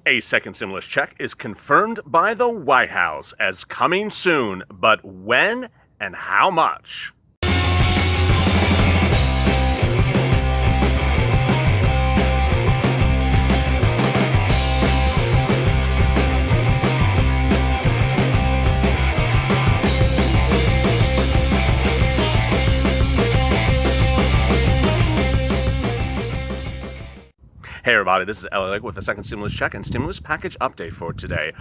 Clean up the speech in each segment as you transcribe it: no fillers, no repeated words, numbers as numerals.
A second stimulus check is confirmed by the White House as coming soon, but when and how much? Hey everybody, this is LALATE with a second stimulus check and stimulus package update for today.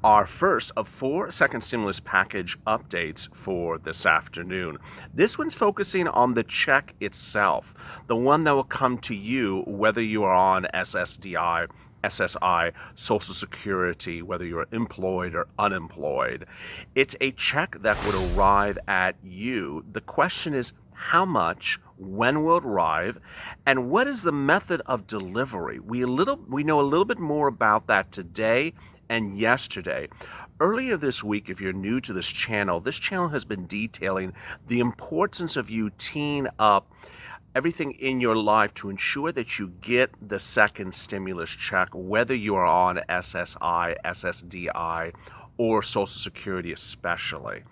Our first of 4 second stimulus package updates for this afternoon. This one's focusing on the check itself, the one that will come to you whether you are on SSDI, SSI, Social Security, whether you're employed or unemployed. It's a check that would arrive at you. The question is, how much, when will it arrive, and what is the method of delivery? We know a little bit more about that today and yesterday. Earlier this week, if you're new to this channel has been detailing the importance of you teeing up everything in your life to ensure that you get the second stimulus check, whether you are on SSI, SSDI, or Social Security especially.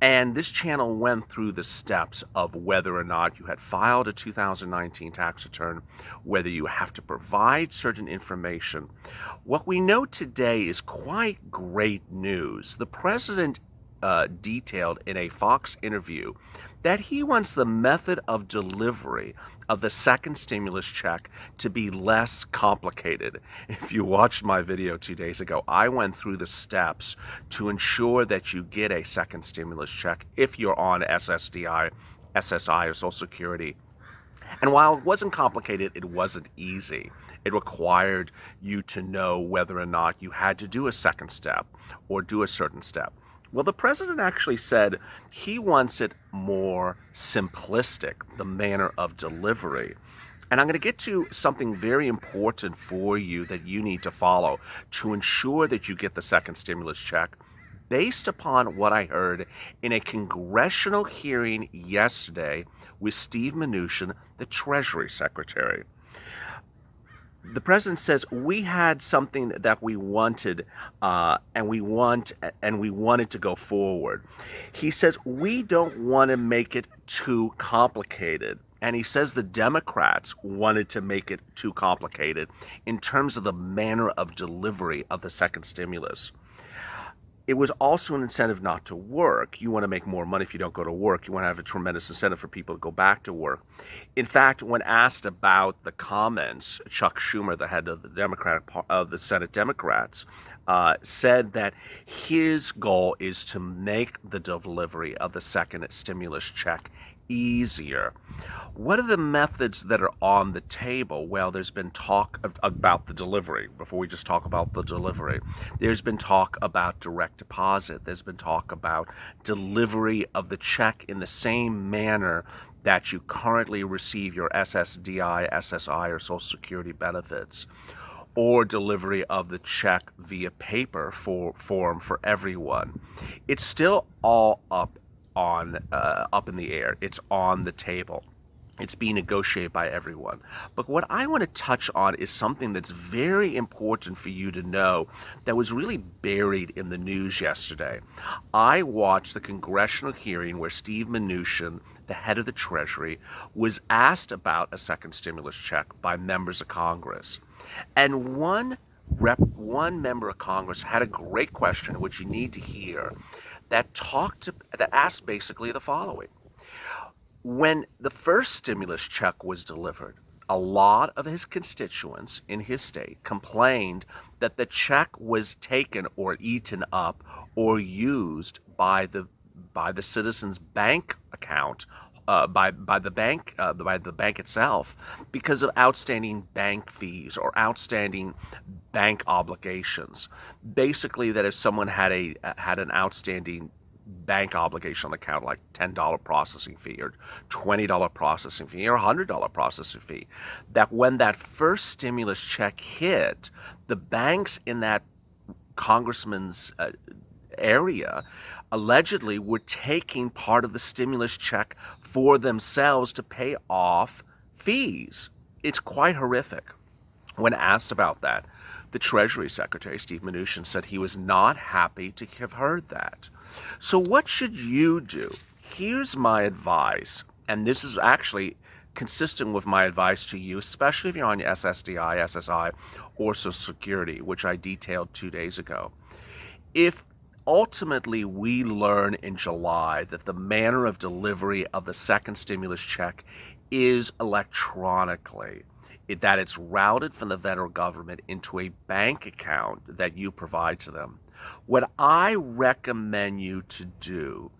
And this channel went through the steps of whether or not you had filed a 2019 tax return, whether you have to provide certain information. What we know today is quite great news. The president detailed in a Fox interview that he wants the method of delivery of the second stimulus check to be less complicated. If you watched my video 2 days ago, I went through the steps to ensure that you get a second stimulus check if you're on SSDI, SSI, or Social Security. And while it wasn't complicated, it wasn't easy. It required you to know whether or not you had to do a second step or do a certain step. Well, the president actually said he wants it more simplistic, the manner of delivery. And I'm going to get to something very important for you that you need to follow to ensure that you get the second stimulus check based upon what I heard in a congressional hearing yesterday with Steve Mnuchin, the Treasury Secretary. The president says we had something that we wanted, and we wanted to go forward. He says we don't want to make it too complicated, and he says the Democrats wanted to make it too complicated in terms of the manner of delivery of the second stimulus. It was also an incentive not to work. You want to make more money if you don't go to work. You want to have a tremendous incentive for people to go back to work. In fact, when asked about the comments, Chuck Schumer, the head of the Senate Democrats, said that his goal is to make the delivery of the second stimulus check easier. What are the methods that are on the table? Well, there's been talk about the delivery. Before we just talk about the delivery, there's been talk about direct deposit. There's been talk about delivery of the check in the same manner that you currently receive your SSDI, SSI, or Social Security benefits, or delivery of the check via paper form for everyone. It's still all up in the air. It's on the table. It's being negotiated by everyone. But what I want to touch on is something that's very important for you to know that was really buried in the news yesterday. I watched the congressional hearing where Steve Mnuchin, the head of the Treasury, was asked about a second stimulus check by members of Congress. And one member of Congress had a great question, which you need to hear, that asked basically the following. When the first stimulus check was delivered, a lot of his constituents in his state complained that the check was taken or eaten up or used by the citizen's bank account, by the bank itself, because of outstanding bank fees or outstanding bank obligations. Basically, that if someone had an outstanding bank obligation on the account, like $10 processing fee or $20 processing fee or $100 processing fee, that when that first stimulus check hit, the banks in that congressman's area allegedly were taking part of the stimulus check for themselves to pay off fees. It's quite horrific. When asked about that, The Treasury Secretary, Steve Mnuchin, said he was not happy to have heard that. So what should you do? Here's my advice, and this is actually consistent with my advice to you, especially if you're on your SSDI, SSI, or Social Security, which I detailed 2 days ago. If ultimately we learn in July that the manner of delivery of the second stimulus check is electronically, that it's routed from the federal government into a bank account that you provide to them, what I recommend you to do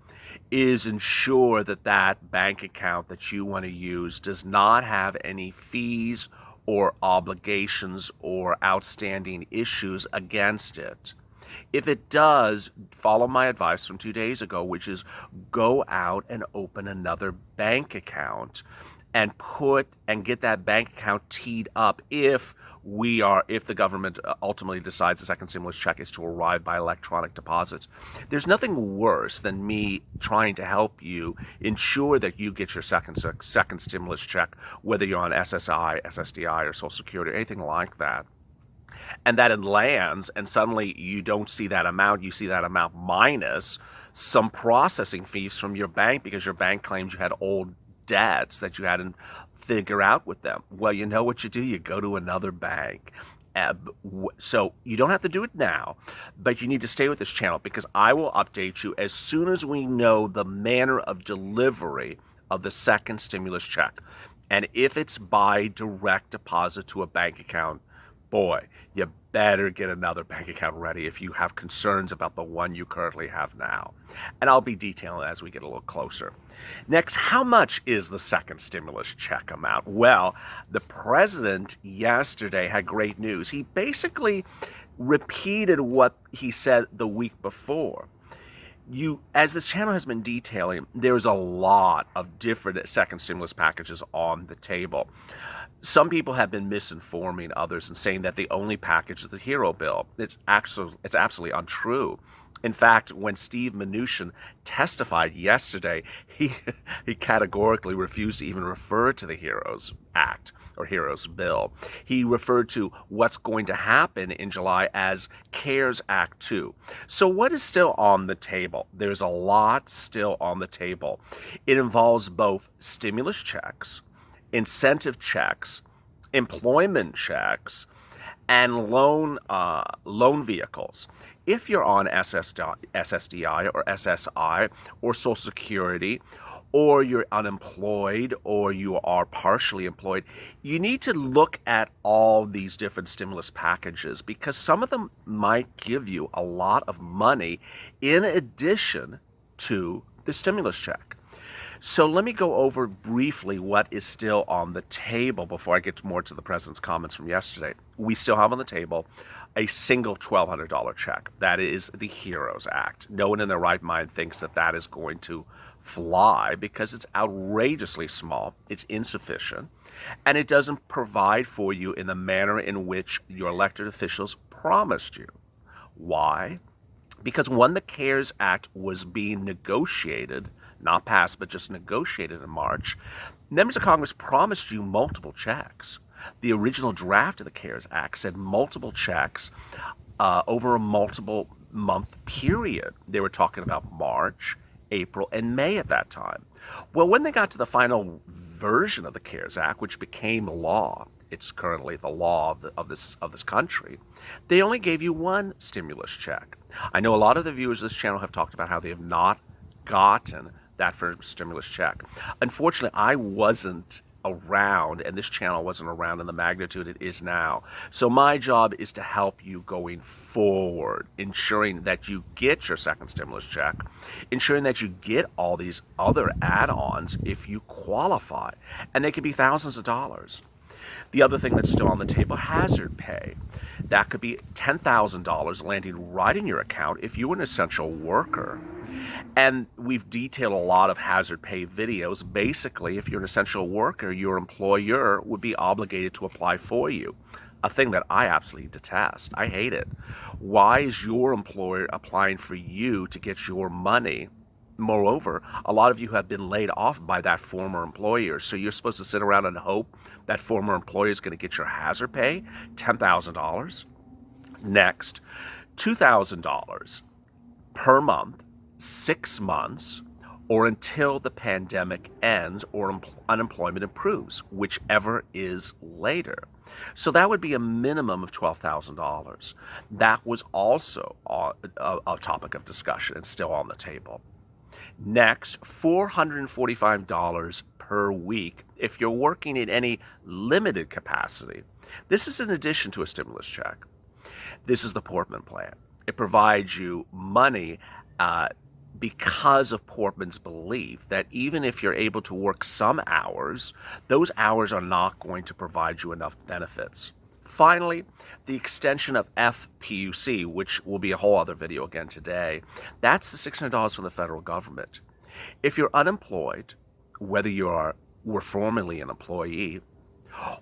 is ensure that that bank account that you want to use does not have any fees or obligations or outstanding issues against it. If it does, follow my advice from 2 days ago, which is go out and open another bank account and get that bank account teed up if the government ultimately decides the second stimulus check is to arrive by electronic deposits. There's nothing worse than me trying to help you ensure that you get your second stimulus check, whether you're on SSI, SSDI, or Social Security, or anything like that. And that it lands, and suddenly you don't see that amount, you see that amount minus some processing fees from your bank because your bank claims you had old debts that you hadn't figured out with them. Well, you know what you do? You go to another bank. So you don't have to do it now, but you need to stay with this channel because I will update you as soon as we know the manner of delivery of the second stimulus check. And if it's by direct deposit to a bank account, boy, you better get another bank account ready if you have concerns about the one you currently have now. And I'll be detailing as we get a little closer. Next, how much is the second stimulus check amount? Well, the president yesterday had great news. He basically repeated what he said the week before. As this channel has been detailing, there's a lot of different second stimulus packages on the table. Some people have been misinforming others and saying that the only package is the hero bill. It's absolutely untrue. In fact, when Steve Mnuchin testified yesterday, he categorically refused to even refer to the HEROES Act or HEROES Bill. He referred to what's going to happen in July as CARES Act 2. So what is still on the table? There's a lot still on the table. It involves both stimulus checks, incentive checks, employment checks, and loan vehicles. If you're on SSDI or SSI or Social Security, or you're unemployed, or you are partially employed, you need to look at all these different stimulus packages because some of them might give you a lot of money in addition to the stimulus check. So let me go over briefly what is still on the table before I get more to the president's comments from yesterday. We still have on the table a single $1,200 check. That is the HEROES Act. No one in their right mind thinks that that is going to fly because it's outrageously small, it's insufficient, and it doesn't provide for you in the manner in which your elected officials promised you. Why? Because when the CARES Act was being negotiated, not passed, but just negotiated in March, members of Congress promised you multiple checks. The original draft of the CARES Act said multiple checks over a multiple month period. They were talking about March, April, and May at that time. Well, when they got to the final version of the CARES Act, which became law, it's currently the law of this country, they only gave you one stimulus check. I know a lot of the viewers of this channel have talked about how they have not gotten that first stimulus check. Unfortunately, I wasn't around, and this channel wasn't around in the magnitude it is now. So my job is to help you going forward, ensuring that you get your second stimulus check, ensuring that you get all these other add-ons if you qualify, and they could be thousands of dollars. The other thing that's still on the table, hazard pay. That could be $10,000 landing right in your account if you're an essential worker. And we've detailed a lot of hazard pay videos. Basically, if you're an essential worker, your employer would be obligated to apply for you, a thing that I absolutely detest. I hate it. Why is your employer applying for you to get your money? Moreover, a lot of you have been laid off by that former employer, so you're supposed to sit around and hope that former employer is going to get your hazard pay, $10,000. Next, $2,000 per month, 6 months, or until the pandemic ends or unemployment improves, whichever is later. So that would be a minimum of $12,000. That was also a topic of discussion and still on the table. Next, $445 per week if you're working in any limited capacity. This is in addition to a stimulus check. This is the Portman plan. It provides you money because of Portman's belief that even if you're able to work some hours, those hours are not going to provide you enough benefits. Finally, the extension of FPUC, which will be a whole other video again today, that's the $600 from the federal government. If you're unemployed, whether you were formerly an employee,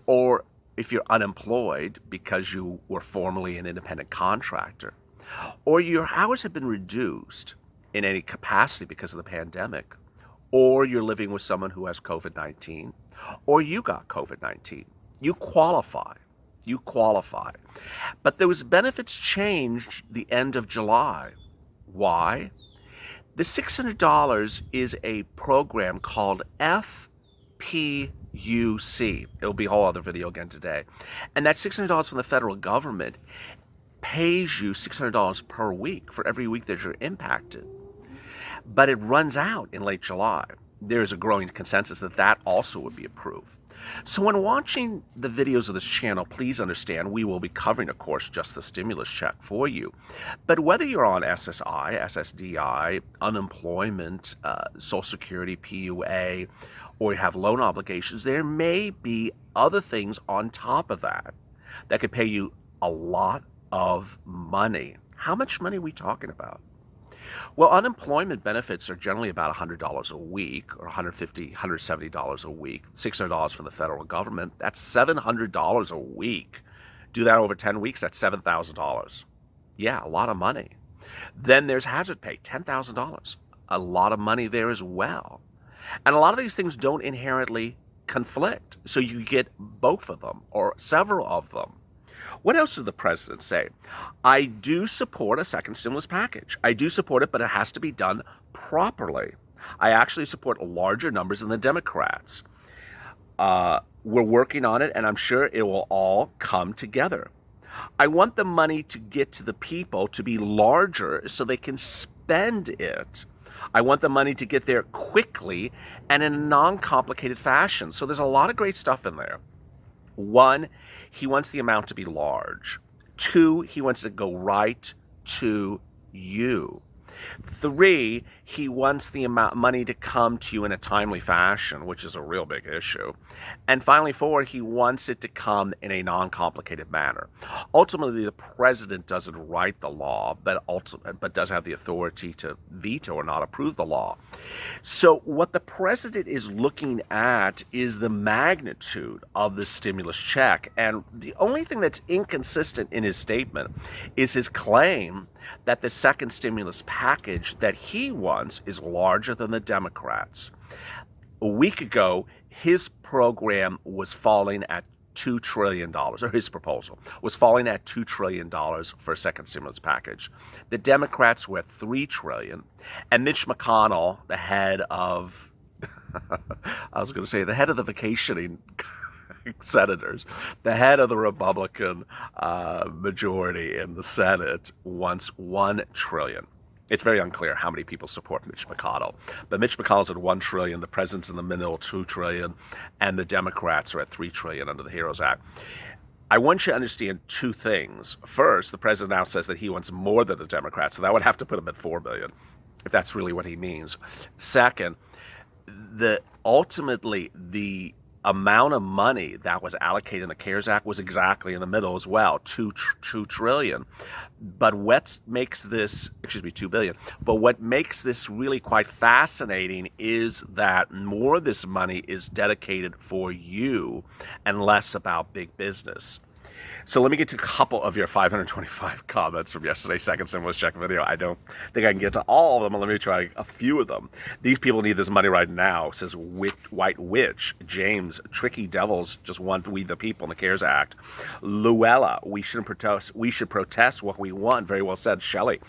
or if you're unemployed because you were formerly an independent contractor, or your hours have been reduced in any capacity because of the pandemic, or you're living with someone who has COVID-19, or you got COVID-19, you qualify. You qualify. But those benefits changed the end of July. Why? The $600 is a program called FPUC. It'll be a whole other video again today. And that $600 from the federal government pays you $600 per week for every week that you're impacted. But it runs out in late July. There's a growing consensus that that also would be approved. So when watching the videos of this channel, please understand we will be covering, of course, just the stimulus check for you. But whether you're on SSI, SSDI, unemployment, Social Security, PUA, or you have loan obligations, there may be other things on top of that that could pay you a lot of money. How much money are we talking about? Well, unemployment benefits are generally about $100 a week or $150, $170 a week, $600 from the federal government. That's $700 a week. Do that over 10 weeks, that's $7,000. Yeah, a lot of money. Then there's hazard pay, $10,000. A lot of money there as well. And a lot of these things don't inherently conflict. So you get both of them or several of them. What else did the president say? I do support a second stimulus package. I do support it, but it has to be done properly. I actually support larger numbers than the Democrats. We're working on it, and I'm sure it will all come together. I want the money to get to the people to be larger so they can spend it. I want the money to get there quickly and in a non-complicated fashion. So there's a lot of great stuff in there. 1, he wants the amount to be large. 2, he wants to go right to you. 3, he wants the amount money to come to you in a timely fashion, which is a real big issue. And finally, 4, he wants it to come in a non-complicated manner. Ultimately, the president doesn't write the law, but does have the authority to veto or not approve the law. So what the president is looking at is the magnitude of the stimulus check. And the only thing that's inconsistent in his statement is his claim that the second stimulus package that he wants is larger than the Democrats. A week ago, his program was falling at $2 trillion, or his proposal was falling at $2 trillion for a second stimulus package. The Democrats were at $3 trillion, and Mitch McConnell, the head of, the head of the vacationing senators, the head of the Republican majority in the Senate, wants $1 trillion. It's very unclear how many people support Mitch McConnell. But Mitch McConnell's at $1 trillion, the president's in the middle, $2 trillion, and the Democrats are at $3 trillion under the HEROES Act. I want you to understand 2 things. First, the president now says that he wants more than the Democrats, so that would have to put him at $4 billion, if that's really what he means. Second, ultimately, the amount of money that was allocated in the CARES Act was exactly in the middle as well, $2 trillion. But what makes this, $2 billion. But what makes this really quite fascinating is that more of this money is dedicated for you and less about big business. So let me get to a couple of your 525 comments from yesterday's second stimulus check video. I don't think I can get to all of them, but let me try a few of them. These people need this money right now, says White Witch. James, Tricky Devils just want we the people in the CARES Act. Luella, we should protest what we want. Very well said, Shelley.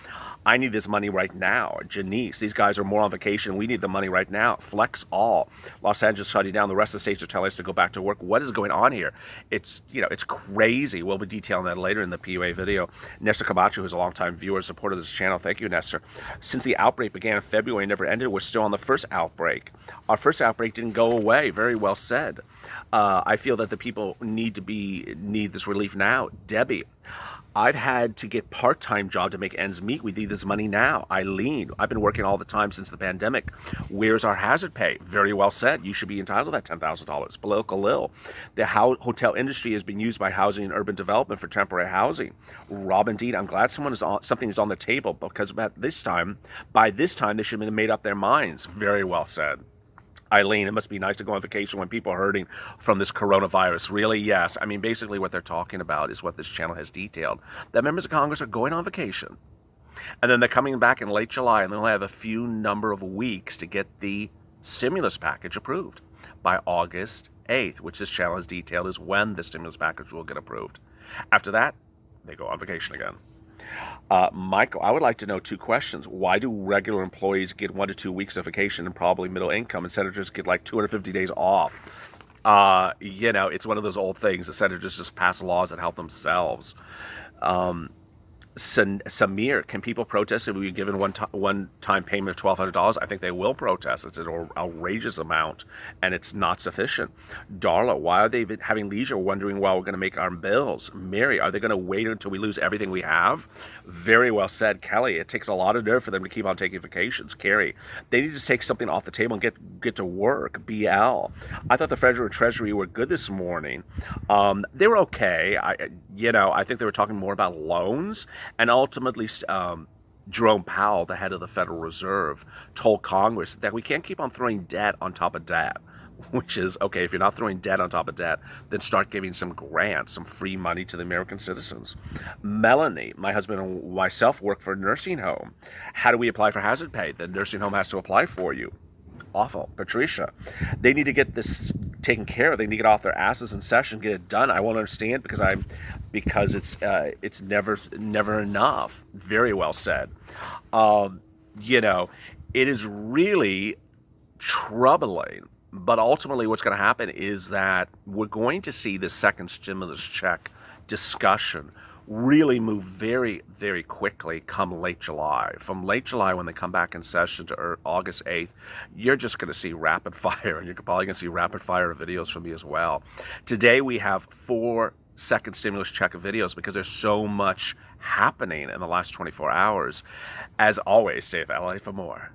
I need this money right now. Janice, these guys are more on vacation. We need the money right now. Flex all. Los Angeles shutting down. The rest of the states are telling us to go back to work. What is going on here? It's crazy. We'll be detailing that later in the PUA video. Nestor Camacho, who's a longtime viewer and supporter of this channel. Thank you, Nestor. Since the outbreak began in February and never ended, we're still on the first outbreak. Our first outbreak didn't go away. Very well said. I feel that the people need this relief now. Debbie, I've had to get part-time job to make ends meet. We need this money now. Eileen, I've been working all the time since the pandemic. Where's our hazard pay? Very well said. You should be entitled to that $10,000. Political Lil. The hotel industry has been used by Housing and Urban Development for temporary housing. Robin Dean, I'm glad something is on the table because by this time, they should have made up their minds. Very well said. Eileen, it must be nice to go on vacation when people are hurting from this coronavirus. Really? Yes. I mean, basically what they're talking about is what this channel has detailed. That members of Congress are going on vacation. And then they're coming back in late July, and they'll have a few number of weeks to get the stimulus package approved. By August 8th, which this channel has detailed, is when the stimulus package will get approved. After that, they go on vacation again. Michael, I would like to know two questions. Why do regular employees get 1 to 2 weeks of vacation and probably middle income, and senators get like 250 days off? It's one of those old things. The senators just pass laws that help themselves. Samir, can people protest if we given one-time payment of $1,200? I think they will protest. It's an outrageous amount, and it's not sufficient. Darla, why are they having leisure wondering why we're going to make our bills? Mary, are they going to wait until we lose everything we have? Very well said. Kelly, it takes a lot of nerve for them to keep on taking vacations. Carrie, they need to take something off the table and get to work. BL, I thought the Federal Treasury were good this morning. They were okay. I think they were talking more about loans. And ultimately, Jerome Powell, the head of the Federal Reserve, told Congress that we can't keep on throwing debt on top of debt, which is, okay, if you're not throwing debt on top of debt, then start giving some grants, some free money to the American citizens. Melanie, my husband and myself work for a nursing home. How do we apply for hazard pay? The nursing home has to apply for you. Awful. Patricia, they need to get this taken care of. They need to get off their asses in session, get it done. I won't understand because it's never enough. Very well said. It is really troubling. But ultimately, what's going to happen is that we're going to see the second stimulus check discussion really move very, very quickly come late July. From late July, when they come back in session, to August 8th, you're just going to see rapid fire, and you're probably going to see rapid fire videos from me as well. Today, we have 4 second stimulus check videos because there's so much happening in the last 24 hours. As always, stay with LA for more.